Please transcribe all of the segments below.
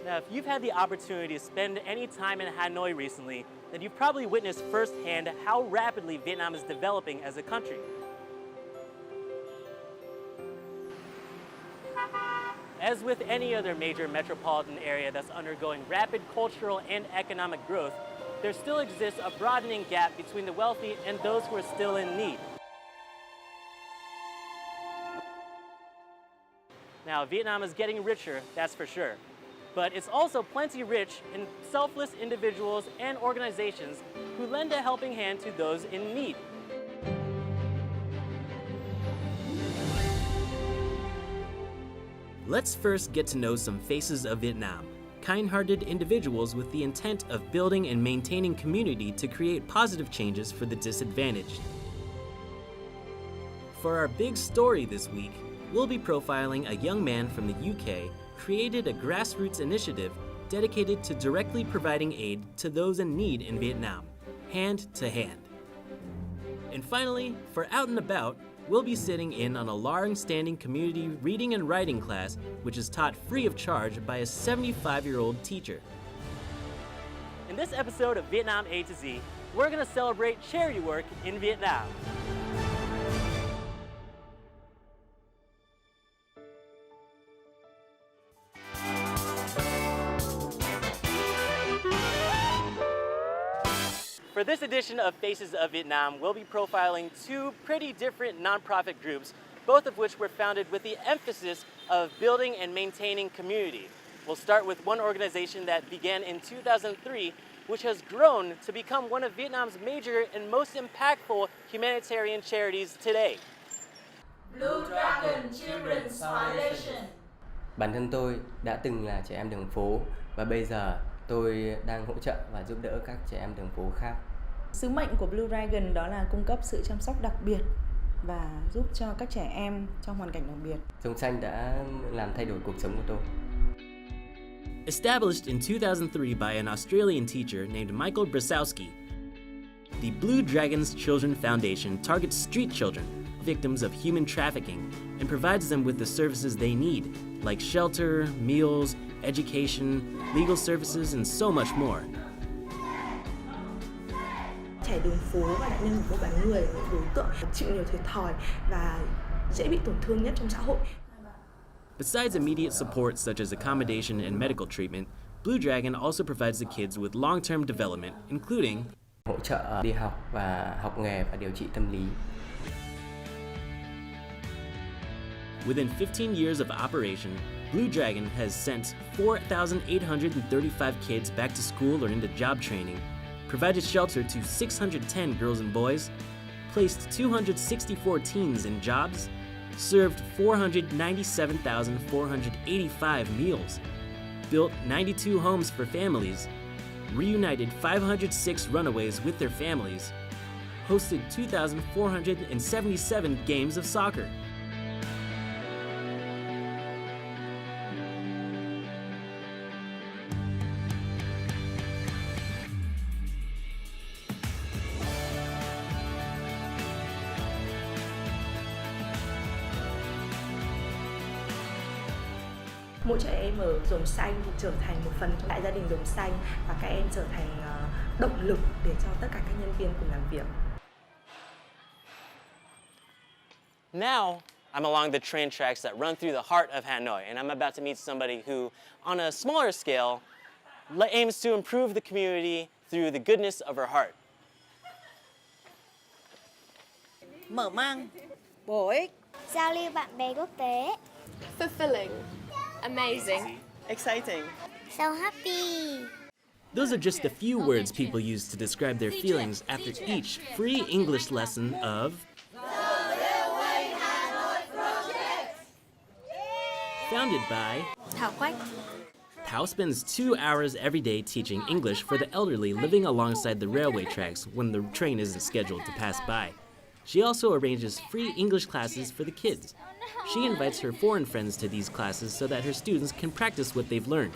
Now, if you've had the opportunity to spend any time in Hanoi recently, then you've probably witnessed firsthand how rapidly Vietnam is developing as a country. As with any other major metropolitan area that's undergoing rapid cultural and economic growth, there still exists a broadening gap between the wealthy and those who are still in need. Now, Vietnam is getting richer, that's for sure. But it's also plenty rich in selfless individuals and organizations who lend a helping hand to those in need. Let's first get to know some faces of Vietnam, kind-hearted individuals with the intent of building and maintaining community to create positive changes for the disadvantaged. For our big story this week, we'll be profiling a young man from the UK created a grassroots initiative dedicated to directly providing aid to those in need in Vietnam, hand to hand. And finally, for Out and About, we'll be sitting in on a long-standing community reading and writing class, which is taught free of charge by a 75-year-old teacher. In this episode of Vietnam A to Z, we're going to celebrate charity work in Vietnam. For this edition of Faces of Vietnam, we'll be profiling two pretty different nonprofit groups, both of which were founded with the emphasis of building and maintaining community. We'll start with one organization that began in 2003, which has grown to become one of Vietnam's major and most impactful humanitarian charities today. Blue Dragon Children's Foundation. Bản thân tôi đã từng là trẻ em đường phố và bây giờ tôi đang hỗ trợ và giúp đỡ các trẻ em đường phố khác. Sứ mệnh của Blue Dragon đó là cung cấp sự chăm sóc đặc biệt và giúp cho các trẻ em trong hoàn cảnh đặc biệt. Trồng xanh đã làm thay đổi cuộc sống của tôi. Established in 2003 by an Australian teacher named Michael Brasowski, the Blue Dragons Children Foundation targets street children, victims of human trafficking, and provides them with the services they need, like shelter, meals, education, legal services, and so much more. Trẻ đường phố và nạn nhân của mua bán người là đối tượng chịu nhiều thiệt thòi và dễ bị tổn thương nhất trong xã hội. Besides immediate support such as accommodation and medical treatment, Blue Dragon also provides the kids with long-term development, including hỗ trợ đi học và học nghề và điều trị tâm lý. Within 15 years of operation, Blue Dragon has sent 4,835 kids back to school or into job training, provided shelter to 610 girls and boys, placed 264 teens in jobs, served 497,485 meals, built 92 homes for families, reunited 506 runaways with their families, hosted 2,477 games of soccer. Mỗi trẻ em ở Rồng Xanh thì trở thành một phần trong đại gia đình Rồng Xanh và các em trở thành động lực để cho tất cả các nhân viên cùng làm việc. Now, I'm along the train tracks that run through the heart of Hanoi, and I'm about to meet somebody who, on a smaller scale, aims to improve the community through the goodness of her heart. Mở mang, bổ ích, giao lưu bạn bè quốc tế, fulfilling, amazing, exciting, so happy. Those are just a few words people use to describe their feelings after each free English lesson of founded by Thảo Quách. Thao spends 2 hours every day teaching English for the elderly living alongside the railway tracks when the train isn't scheduled to pass by. She also arranges free English classes for the kids. She invites her foreign friends to these classes so that her students can practice what they've learned.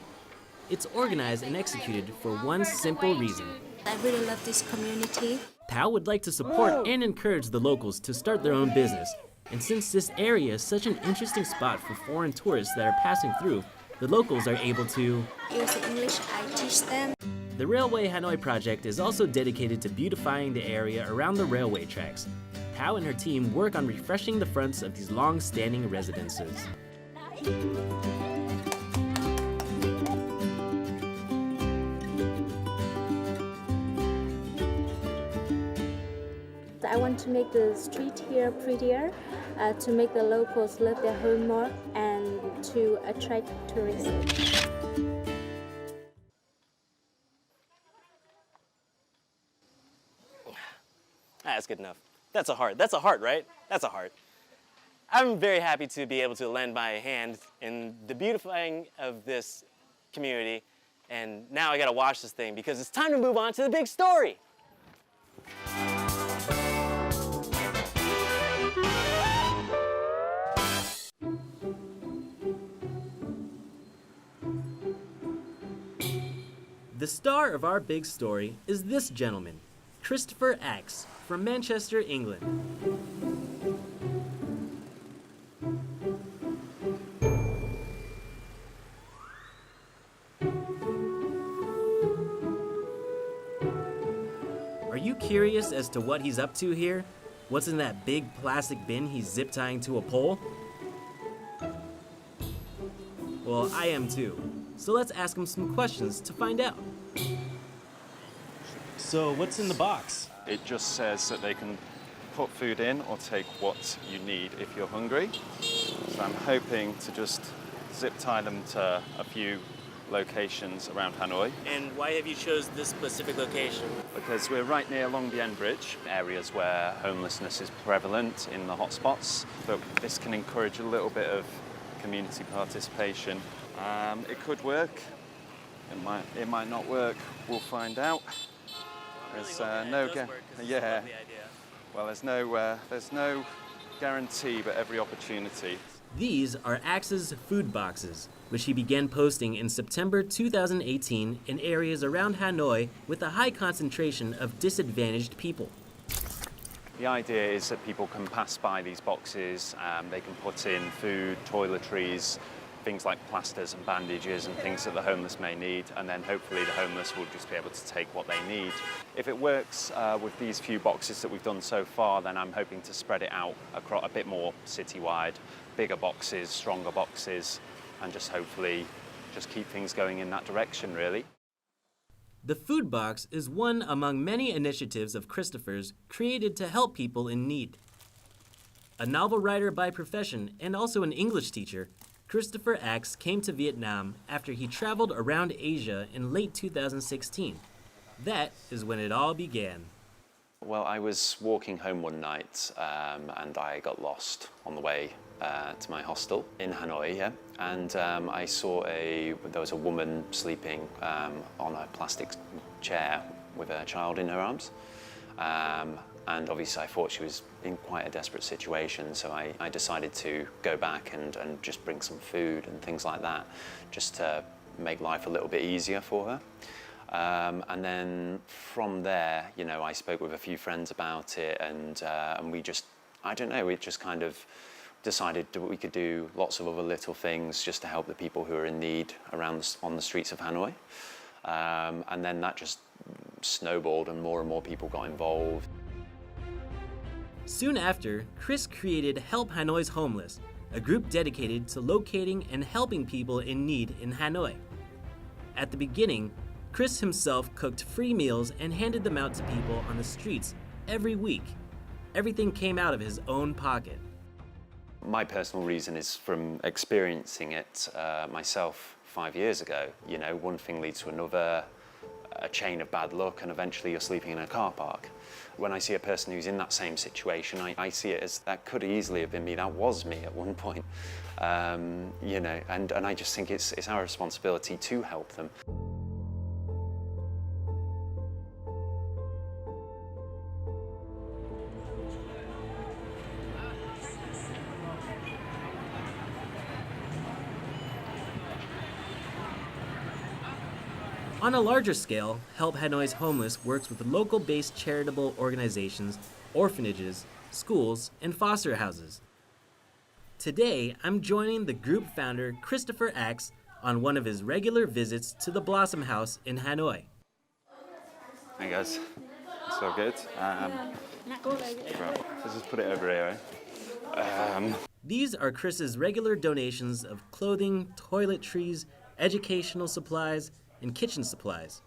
It's organized and executed for one simple reason. I really love this community. Thao would like to support and encourage the locals to start their own business. And since this area is such an interesting spot for foreign tourists that are passing through, the locals are able to Use English, I teach them. The Railway Hanoi project is also dedicated to beautifying the area around the railway tracks. Hao and her team work on refreshing the fronts of these long-standing residences. I want to make the street here prettier, to make the locals love their home more, and to attract tourists. That's good enough. That's a heart. That's a heart, right? That's a heart. I'm very happy to be able to lend my hand in the beautifying of this community. And now I gotta watch this thing because it's time to move on to the big story. The star of our big story is this gentleman, Christopher Axe, from Manchester, England. Are you curious as to what he's up to here? What's in that big plastic bin he's zip tying to a pole? Well, I am too. So let's ask him some questions to find out. So what's in the box? It just says that they can put food in or take what you need if you're hungry. So I'm hoping to just zip tie them to a few locations around Hanoi. And why have you chose this specific location? Because we're right near Long Bien Bridge, areas where homelessness is prevalent in the hotspots. But this can encourage a little bit of community participation. It could work. It might not work. We'll find out. There's there's no guarantee, but every opportunity. These are Axe's food boxes, which he began posting in September 2018 in areas around Hanoi with a high concentration of disadvantaged people. The idea is that people can pass by these boxes, they can put in food, toiletries, things like plasters and bandages and things that the homeless may need, and then hopefully the homeless will just be able to take what they need. If it works with these few boxes that we've done so far, then I'm hoping to spread it out across a bit more citywide, bigger boxes, stronger boxes, and just hopefully just keep things going in that direction, really. The food box is one among many initiatives of Christopher's created to help people in need. A novel writer by profession and also an English teacher, Christopher Axe came to Vietnam after he traveled around Asia in late 2016. That is when it all began. Well, I was walking home one night and I got lost on the way to my hostel in Hanoi, yeah? And I saw there was a woman sleeping on a plastic chair with a child in her arms. And obviously I thought she was in quite a desperate situation, so I decided to go back and just bring some food and things like that, just to make life a little bit easier for her. And then from there, you know, I spoke with a few friends about it, and we just, I don't know, we just kind of decided that we could do lots of other little things just to help the people who are in need on the streets of Hanoi. And then that just snowballed and more people got involved. Soon after, Chris created Help Hanoi's Homeless, a group dedicated to locating and helping people in need in Hanoi. At the beginning, Chris himself cooked free meals and handed them out to people on the streets every week. Everything came out of his own pocket. My personal reason is from experiencing it myself 5 years ago. You know, one thing leads to another, a chain of bad luck, and eventually you're sleeping in a car park. When I see a person who's in that same situation, I see it as that could easily have been me, that was me at one point. You know, and I just think it's our responsibility to help them. On a larger scale, Help Hanoi's Homeless works with local-based charitable organizations, orphanages, schools, and foster houses. Today, I'm joining the group founder Christopher Axe on one of his regular visits to the Blossom House in Hanoi. Hey guys, it's all good. Let's just put it over here. These are Chris's regular donations of clothing, toiletries, educational supplies, and kitchen supplies.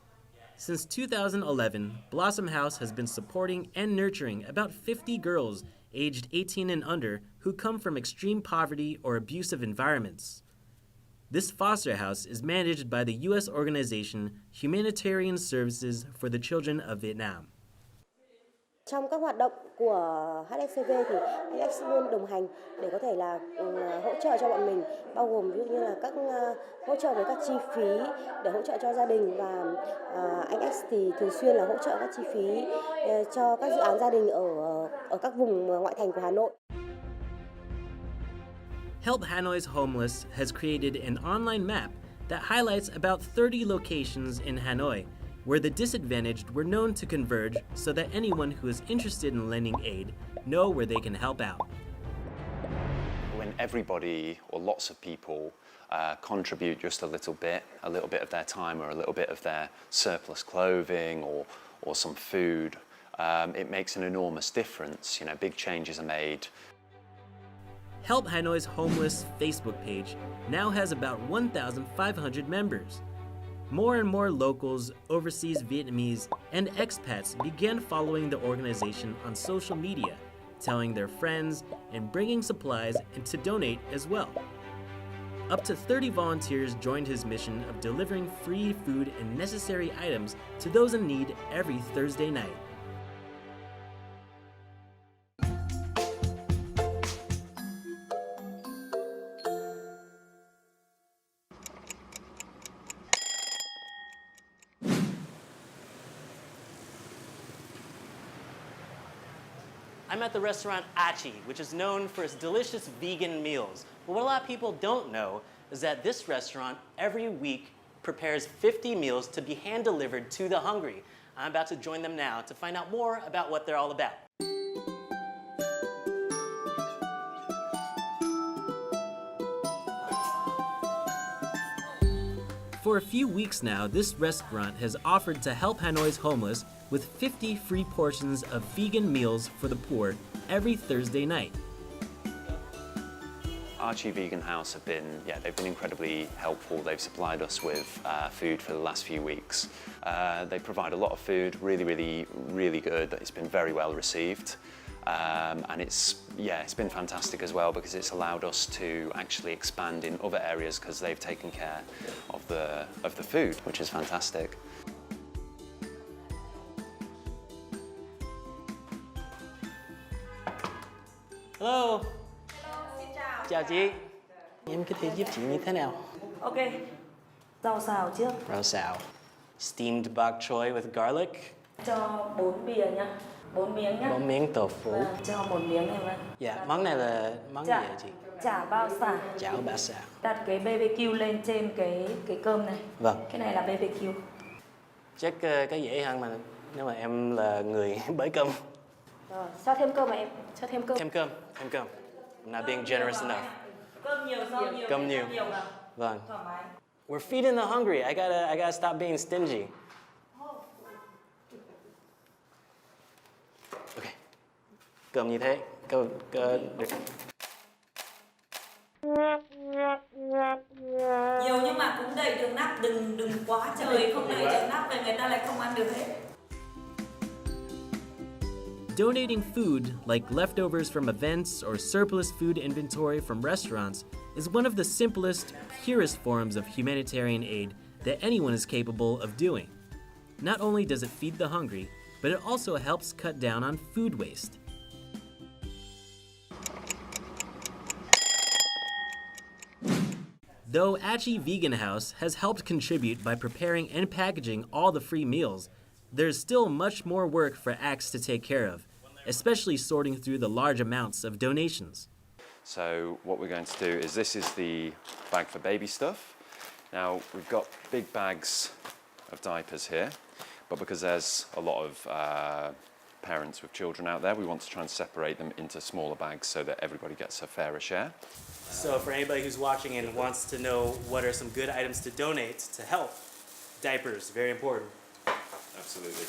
Since 2011, Blossom House has been supporting and nurturing about 50 girls aged 18 and under who come from extreme poverty or abusive environments. This foster house is managed by the U.S. organization Humanitarian Services for the Children of Vietnam. Trong các hoạt động của HSCV thì anh X luôn đồng hành để có thể là hỗ trợ cho bọn mình, bao gồm ví dụ như là các hỗ trợ với các chi phí để hỗ trợ cho gia đình, và anh X thì thường xuyên là hỗ trợ các chi phí cho các dự án gia đình ở các vùng ngoại thành của Hà Nội. Help Hanoi's Homeless has created an online map that highlights about 30 locations in Hanoi where the disadvantaged were known to converge so that anyone who is interested in lending aid know where they can help out. When everybody or lots of people contribute just a little bit of their time or a little bit of their surplus clothing or some food, it makes an enormous difference. You know, big changes are made. Help Hanoi's Homeless Facebook page now has about 1,500 members. More and more locals, overseas Vietnamese, and expats began following the organization on social media, telling their friends and bringing supplies and to donate as well. Up to 30 volunteers joined his mission of delivering free food and necessary items to those in need every Thursday night. I'm at the restaurant Achi, which is known for its delicious vegan meals. But what a lot of people don't know is that this restaurant every week prepares 50 meals to be hand-delivered to the hungry. I'm about to join them now to find out more about what they're all about. For a few weeks now, this restaurant has offered to help Hanoi's homeless with 50 free portions of vegan meals for the poor every Thursday night. Archie Vegan House they've been incredibly helpful. They've supplied us with food for the last few weeks. They provide a lot of food, really good. It's been very well received. And it's been fantastic as well because it's allowed us to actually expand in other areas because they've taken care of the food, which is fantastic. Hello. Chào chị. Em có thể giúp chị như thế nào? Ok, rau xào trước. Rau xào. Steamed bok choy with garlic. Cho 4 bìa nhá. 4 miếng nhá. 4 miếng tofu. Cho 1 miếng này vậy. Dạ, món này là món gì hả chị? Chả bao xả. Chảo ba xào. Đặt cái BBQ lên trên cái cơm này. Vâng. Cái này là BBQ. Chắc cái dễ hơn mà nếu mà em là người bới cơm. Rồi, cho thêm cơm mà em. Cho thêm cơm. Thêm cơm. I'm not being generous enough. Cơm nhiều, rau nhiều. Cơm nhiều. Mà. Vâng. Thoải mái. We're feeding the hungry. I gotta stop being stingy. Okay. Cơm như thế. Cơm được. Nhiều nhưng mà cũng đầy được nắp, đừng quá trời, không đầy được nắp về người ta lại không ăn được hết. Donating food, like leftovers from events or surplus food inventory from restaurants, is one of the simplest, purest forms of humanitarian aid that anyone is capable of doing. Not only does it feed the hungry, but it also helps cut down on food waste. Though Achi Vegan House has helped contribute by preparing and packaging all the free meals, there's still much more work for ACTS to take care of, especially sorting through the large amounts of donations. So what we're going to do is this is the bag for baby stuff. Now we've got big bags of diapers here, but because there's a lot of parents with children out there. We want to try and separate them into smaller bags so that everybody gets a fairer share. So for anybody who's watching and wants to know what are some good items to donate to help, diapers, very important. Absolutely.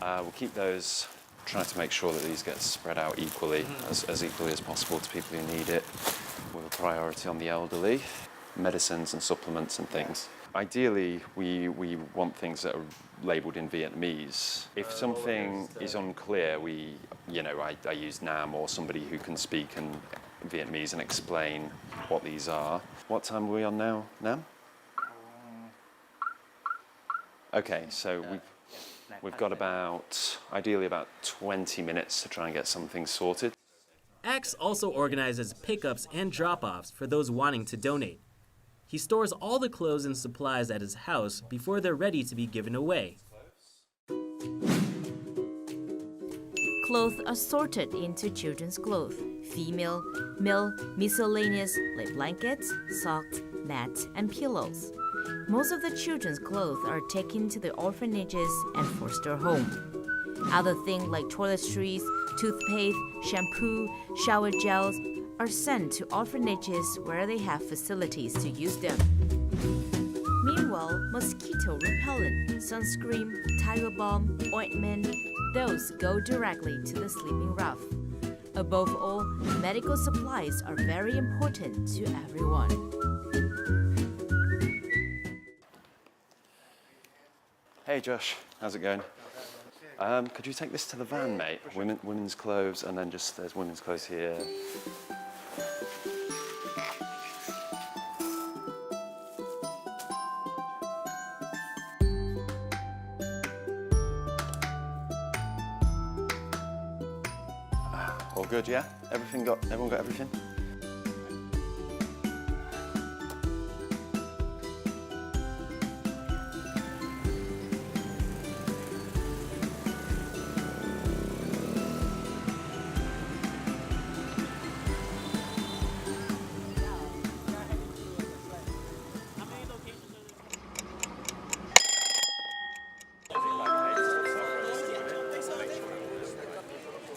We'll keep those, trying to make sure that these get spread out equally, as equally as possible to people who need it, with a priority on the elderly, medicines and supplements and things. Ideally, we want things that are labelled in Vietnamese. If something is unclear, I use Nam or somebody who can speak in Vietnamese and explain what these are. What time are we on now, Nam? Okay, so we've got ideally about 20 minutes to try and get something sorted. Axe also organizes pickups and drop-offs for those wanting to donate. He stores all the clothes and supplies at his house before they're ready to be given away. Clothes are sorted into children's clothes, female, male, miscellaneous like blankets, socks, mats, and pillows. Most of the children's clothes are taken to the orphanages and foster home. Other things like toiletries, toothpaste, shampoo, shower gels are sent to orphanages where they have facilities to use them. Meanwhile, mosquito repellent, sunscreen, tiger balm, ointment, those go directly to the sleeping rough. Above all, medical supplies are very important to everyone. Hey Josh, how's it going? Could you take this to the van, mate? Women's clothes, and then there's women's clothes here. All good, yeah? Everyone got everything?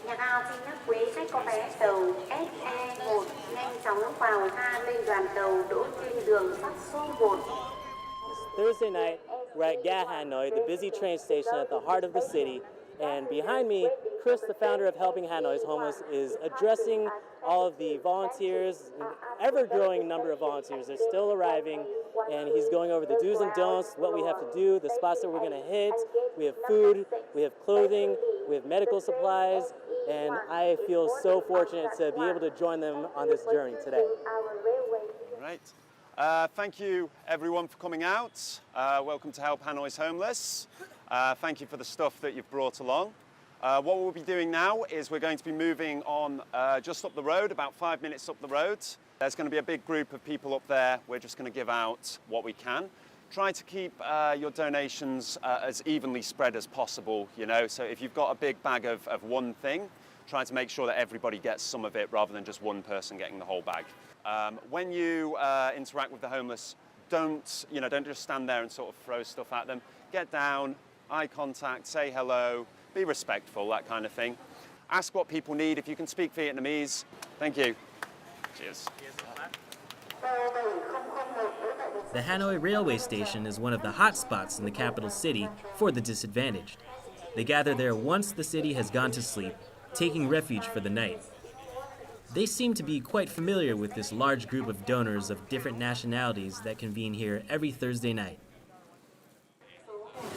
Nhà ga xin nhắc quý khách có vé tàu SE1 nhanh chóng vào ga lên đoàn tàu đỗ trên đường sắt số 1. Thursday night, we're at Ga Hanoi, the busy train station at the heart of the city. And behind me, Chris, the founder of Helping Hanoi's Homeless, is addressing all of the volunteers, an ever-growing number of volunteers. They're still arriving, and he's going over the do's and don'ts, what we have to do, the spots that we're going to hit. We have food, we have clothing, we have medical supplies, and I feel so fortunate to be able to join them on this journey today. Right. Thank you, everyone, for coming out. Welcome to Help Hanoi's Homeless. Thank you for the stuff that you've brought along. What we'll be doing now is we're going to be moving on just up the road, about 5 minutes up the road. There's going to be a big group of people up there. We're just going to give out what we can. Try to keep your donations as evenly spread as possible, so if you've got a big bag of one thing, try to make sure that everybody gets some of it rather than just one person getting the whole bag. When you interact with the homeless, don't just stand there and sort of throw stuff at them. Get down, eye contact, say hello, be respectful, that kind of thing. Ask what people need. If you can speak Vietnamese, thank you. Cheers. The Hanoi railway station is one of the hot spots in the capital city for the disadvantaged. They gather there once the city has gone to sleep, taking refuge for the night. They seem to be quite familiar with this large group of donors of different nationalities that convene here every Thursday night.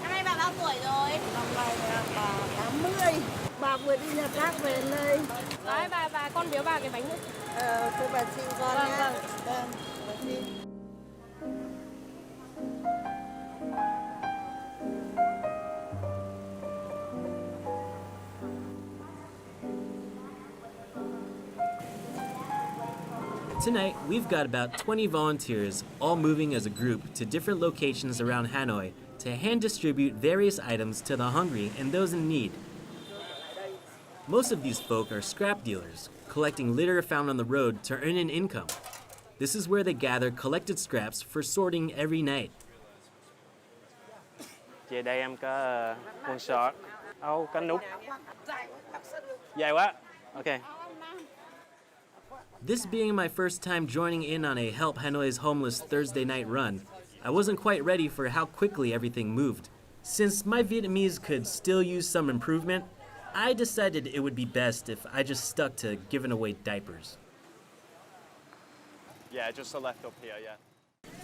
Năm nay bà bao tuổi rồi? Năm nay bà 80. Bà vừa đi nhà khác về đây. Đấy, bà con biếu bà cái bánh nữa. Thôi bà xin con nhé. Vâng, bà xin. Tonight, we've got about 20 volunteers, all moving as a group to different locations around Hanoi to hand distribute various items to the hungry and those in need. Most of these folk are scrap dealers, collecting litter found on the road to earn an income. This is where they gather collected scraps for sorting every night. Chị đây em có con sót, Ao canh nút. Dài quá. Okay. This being my first time joining in on a Help Hanoi's Homeless Thursday night run, I wasn't quite ready for how quickly everything moved. Since my Vietnamese could still use some improvement, I decided it would be best if I just stuck to giving away diapers. Yeah, just the left up here, yeah.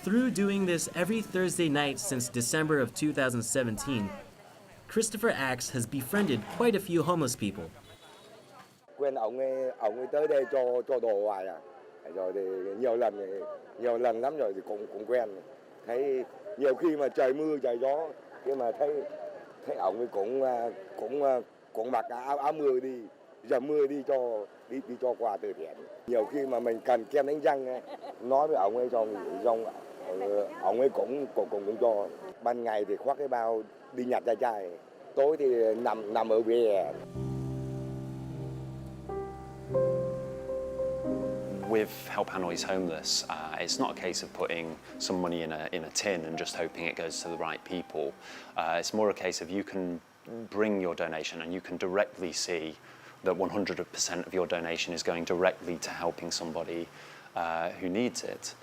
Through doing this every Thursday night since December of 2017, Christopher Axe has befriended quite a few homeless people. Quen ông ấy tới đây cho đồ hoài à. Rồi thì nhiều lần lắm rồi thì cũng quen. Thấy nhiều khi mà trời mưa trời gió, nhưng mà thấy ông ấy cũng mặc áo mưa đi, giờ mưa đi cho quà từ thiện. Nhiều khi mà mình cần kem đánh răng, nói với ông ấy cho ông ấy cũng cho. Ban ngày thì khoác cái bao đi nhặt chai chai, tối thì nằm ở vỉa hè. With Help Hanoi's Homeless, it's not a case of putting some money in a tin and just hoping it goes to the right people. It's more a case of you can bring your donation and you can directly see that 100% of your donation is going directly to helping somebody who needs it.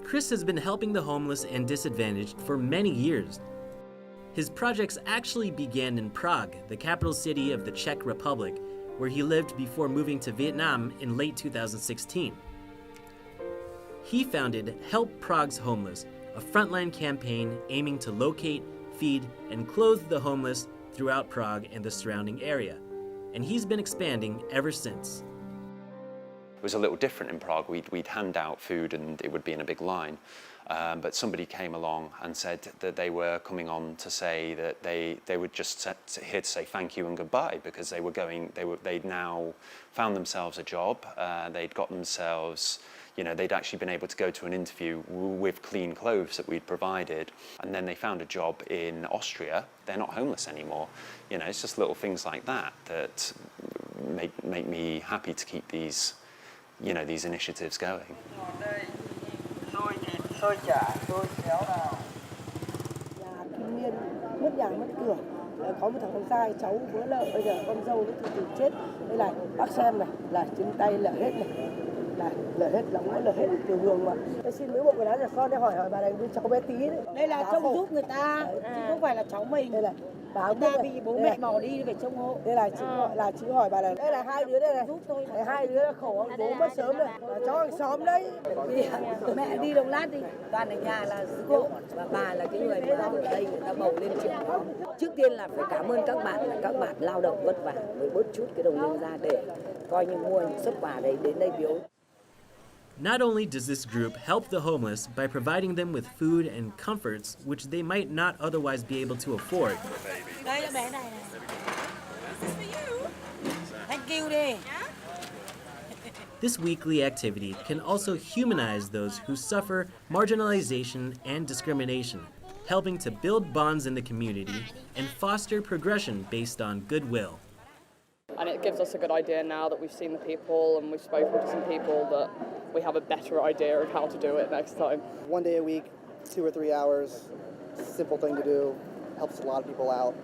Chris has been helping the homeless and disadvantaged for many years. His projects actually began in Prague, the capital city of the Czech Republic, where he lived before moving to Vietnam in late 2016. He founded Help Prague's Homeless, a frontline campaign aiming to locate, feed, and clothe the homeless throughout Prague and the surrounding area. And he's been expanding ever since. It was a little different in Prague. We'd hand out food and it would be in a big line. But somebody came along and said that they were coming on to say that they were just here to say thank you and goodbye because they'd now found themselves a job. They'd got themselves, they'd actually been able to go to an interview with clean clothes that we'd provided, and then they found a job in Austria. They're not homeless anymore. It's just little things like that make me happy to keep these initiatives going. Nhà Kim Liên mất nhà mất cửa, có một thằng con trai cháu vỡ lợ, bây giờ con dâu nó tự chết. Đây này, bác xem này, là trên tay lở hết này, là lở hết, là mỗi lở hết từ đường mà. Tôi xin mấy bộ quần áo cho con để hỏi bà này với cháu bé tí đấy. Đây là trông giúp người ta, chứ không phải là cháu mình. Đây là bà người ta bị bố mẹ bỏ đi về trông hộ. Đây là chị hỏi bà này. Đây là hai đứa đây này, giúp tôi. Hai đứa là khổ, bố mất sớm rồi, cháu hàng xóm đấy. Mẹ đi đồng lát đi, toàn ở nhà là giữ hộ và bà là cái người mà ở đây người ta bầu lên chuyện. Trước tiên là phải cảm ơn các bạn lao động vất vả mới bớt chút cái đồng lương ra để coi như mua những xuất quà đấy đến đây biếu. Not only does this group help the homeless by providing them with food and comforts which they might not otherwise be able to afford. Đây là bé này. Thank you đi. This weekly activity can also humanize those who suffer marginalization and discrimination, helping to build bonds in the community and foster progression based on goodwill. And it gives us a good idea now that we've seen the people and we've spoken to some people that we have a better idea of how to do it next time. One day a week, 2 or 3 hours, simple thing to do, helps a lot of people out.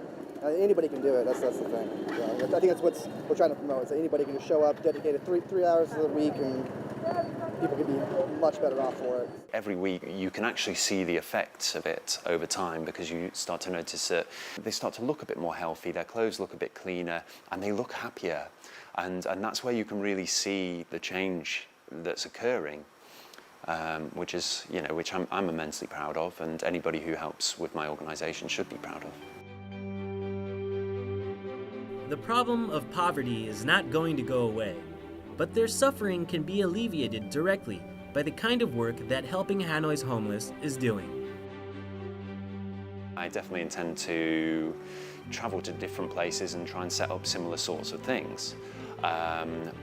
Anybody can do it, that's the thing. Yeah, I think that's what we're trying to promote, is that anybody can just show up, dedicated 3 hours a week, and people can be much better off for it. Every week you can actually see the effects of it over time because you start to notice that they start to look a bit more healthy, their clothes look a bit cleaner, and they look happier. And that's where you can really see the change that's occurring, which I'm immensely proud of, and anybody who helps with my organisation should be proud of. The problem of poverty is not going to go away, but their suffering can be alleviated directly by the kind of work that Helping Hanoi's Homeless is doing. I definitely intend to travel to different places and try and set up similar sorts of things.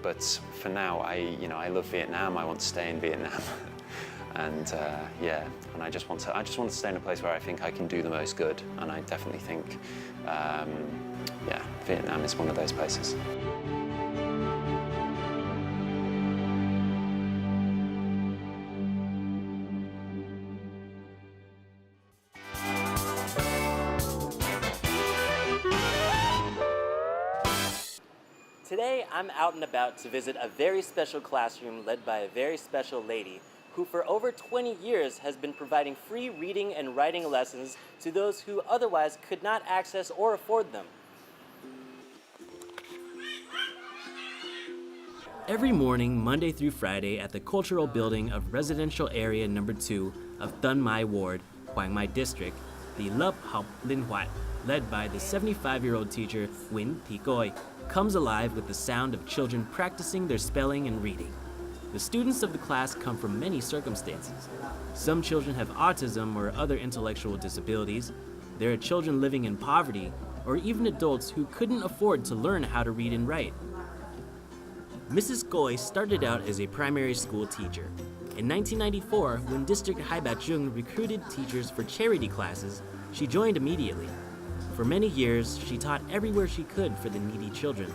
But for now, I love Vietnam. I want to stay in Vietnam, and I just want to stay in a place where I think I can do the most good. And I definitely think, Vietnam is one of those places. Today, I'm out and about to visit a very special classroom led by a very special lady who for over 20 years has been providing free reading and writing lessons to those who otherwise could not access or afford them. Every morning, Monday through Friday, at the Cultural Building of Residential Area Number 2 of Tân Mai Ward, Hoàng Mai District, the Lớp học Linh hoạt, led by the 75-year-old teacher Nguyễn Thị Côi, comes alive with the sound of children practicing their spelling and reading. The students of the class come from many circumstances. Some children have autism or other intellectual disabilities. There are children living in poverty, or even adults who couldn't afford to learn how to read and write. Mrs. Côi started out as a primary school teacher. In 1994, when District Hai Ba Trung recruited teachers for charity classes, she joined immediately. For many years, she taught everywhere she could for the needy children,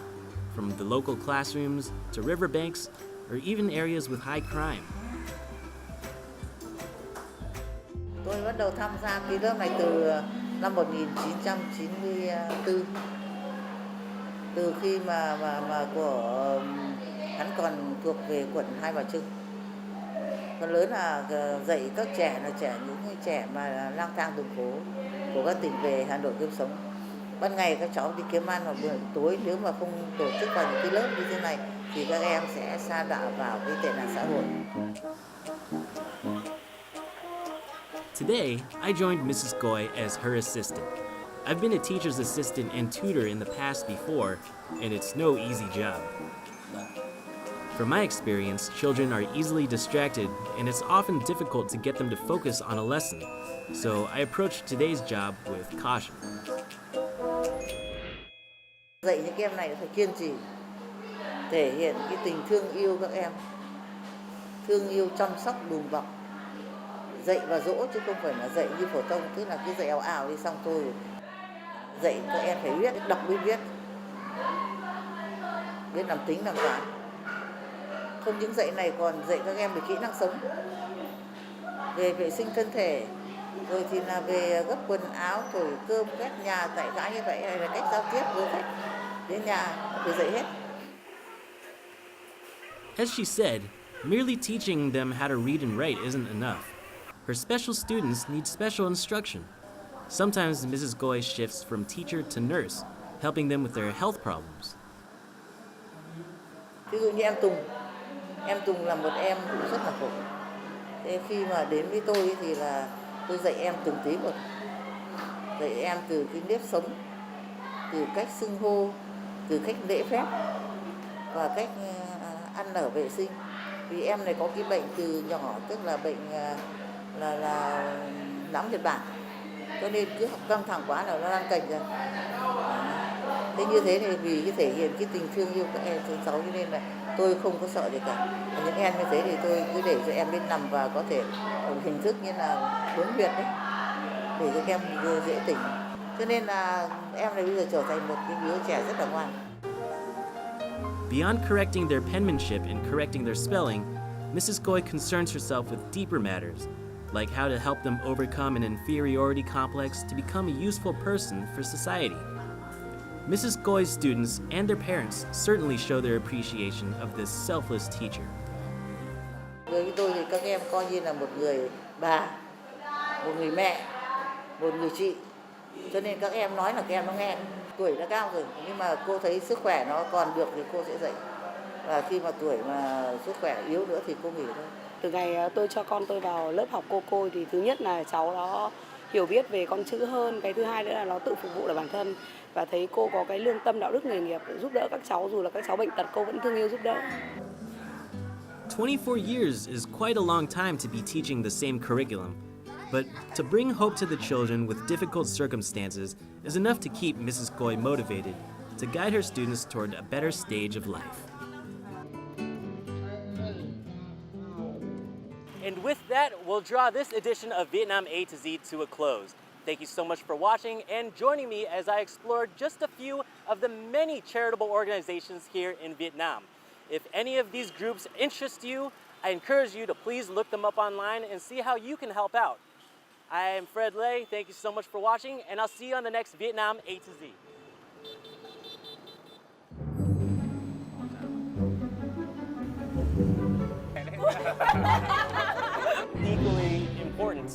from the local classrooms to riverbanks or even areas with high crime. Tôi bắt đầu tham gia cái lớp này từ năm 1994. Từ khi mà của hắn còn thuộc về quận Hai Bà Trưng. Phần lớn là dạy các trẻ những trẻ mà lang thang đường phố của các tỉnh về Hà Nội kiếm sống. Ban ngày các cháu đi kiếm ăn, và buổi tối nếu mà không tổ chức vào những cái lớp như thế này thì các em sẽ sa đọa vào cái tệ nạn xã hội. Today, I joined Mrs. Côi as her assistant. I've been a teacher's assistant and tutor in the past before, and it's no easy job. From my experience, children are easily distracted, and it's often difficult to get them to focus on a lesson. So I approached today's job with caution. Dạy những em này phải kiên trì, thể hiện cái tình thương yêu các em, thương yêu chăm sóc đùm bọc, dạy và dỗ chứ không phải là dạy như phổ thông, tức là cứ dạy ào ào đi xong thôi. Dạy các em phải biết đọc biết viết, biết làm tính làm toán. Không những dạy này còn dạy các em về kỹ năng sống, về vệ sinh thân thể, rồi thì là về gấp quần áo, thổi cơm, quét nhà, tại khá như vậy, hay là cách giao tiếp với khách đến nhà, phải dạy hết. As she said, merely teaching them how to read and write isn't enough. Her special students need special instruction. Sometimes Mrs. Côi shifts from teacher to nurse, helping them with their health problems. Ví dụ như em Tùng là một em rất là khổ. Thế khi mà đến với tôi thì là tôi dạy em từng tí một, dạy em từ cái nếp sống, từ cách xưng hô, từ cách lễ phép và cách ăn ở vệ sinh. Vì em này có cái bệnh từ nhỏ, tức là bệnh là nóng Nhật Bản, cho nên cứ học căng thẳng quá là nó lan cành ra. Thế như thế thì vì cái thể hiện cái tình thương yêu các em cho cháu, cho nên là tôi không có sợ gì cả. Những em như thế thì tôi cứ để cho em đến nằm và có thể hình thức như là huấn luyện đấy, để cho các em dễ tỉnh. Cho nên là em này bây giờ trở thành một cái đứa trẻ rất là ngoan. Beyond correcting their penmanship and correcting their spelling, Mrs. Côi concerns herself with deeper matters, like how to help them overcome an inferiority complex to become a useful person for society. Mrs. Cói's students and their parents certainly show their appreciation of this selfless teacher. Đối với tôi thì các em coi như là một người bà, một người mẹ, một người chị. Cho nên các em nói là các em nó nghe. Tuổi đã cao rồi, nhưng mà cô thấy sức khỏe nó còn được thì cô sẽ dạy. Và khi mà tuổi mà sức khỏe yếu nữa thì cô nghỉ thôi. Từ ngày tôi cho con tôi vào lớp học cô Côi thì thứ nhất là cháu nó hiểu biết về con chữ hơn, cái thứ hai nữa là nó tự phục vụ được bản thân, và thấy cô có cái lương tâm đạo đức nghề nghiệp để giúp đỡ các cháu, dù là các cháu bệnh tật cô vẫn thương yêu giúp đỡ. 24 years is quite a long time to be teaching the same curriculum, but to bring hope to the children with difficult circumstances is enough to keep Mrs. Côi motivated, to guide her students toward a better stage of life. And with that, we'll draw this edition of Vietnam A to Z to a close. Thank you so much for watching and joining me as I explored just a few of the many charitable organizations here in Vietnam. If any of these groups interest you, I encourage you to please look them up online and see how you can help out. I am Fred Lay, thank you so much for watching, and I'll see you on the next Vietnam A to Z. Equally important.